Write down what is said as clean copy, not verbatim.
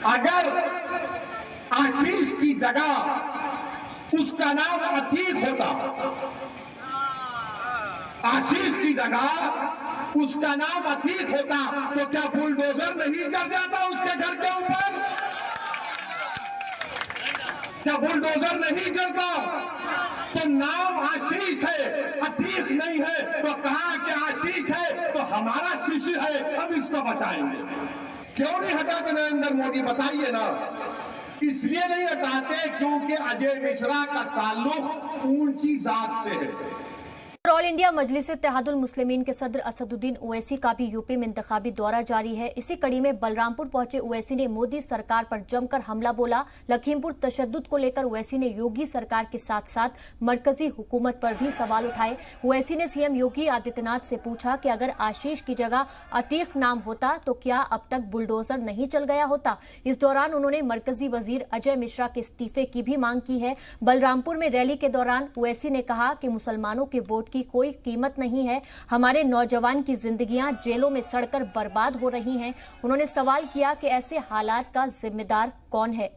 अगर आशीष की जगह उसका नाम अतीक होता, आशीष की जगह उसका नाम अतीक होता, तो क्या बुलडोजर नहीं चढ़ जाता उसके घर के ऊपर? क्या बुलडोजर नहीं चढ़ता? तो नाम आशीष है, अतीक नहीं है, तो कहा कि आशीष है तो हमारा शिष्य है, हम इसको बचाएंगे। क्यों नहीं हटाते नरेंद्र मोदी, बताइए ना। इसलिए नहीं हटाते क्योंकि अजय मिश्रा का ताल्लुक ऊंची जात से है। ऑल इंडिया मजलिस इत्तेहादुल मुस्लिमीन के सदर असदुद्दीन ओवैसी का भी यूपी में इंतखाबी दौरा जारी है। इसी कड़ी में बलरामपुर पहुंचे ओवैसी ने मोदी सरकार पर जमकर हमला बोला। लखीमपुर तशद्दुद को लेकर ओवैसी ने योगी सरकार के साथ साथ मरकजी हुकूमत पर भी सवाल उठाए। ओवैसी ने सीएम योगी आदित्यनाथ से पूछा कि अगर आशीष की जगह अतीक नाम होता तो क्या अब तक बुलडोजर नहीं चल गया होता। इस दौरान उन्होंने मरकजी वजीर अजय मिश्रा के इस्तीफे की भी मांग की है। बलरामपुर में रैली के दौरान ओवैसी ने कहा कि मुसलमानों के वोट की कोई कीमत नहीं है, हमारे नौजवान की जिंदगियां जेलों में सड़कर बर्बाद हो रही हैं। उन्होंने सवाल किया कि ऐसे हालात का जिम्मेदार कौन है।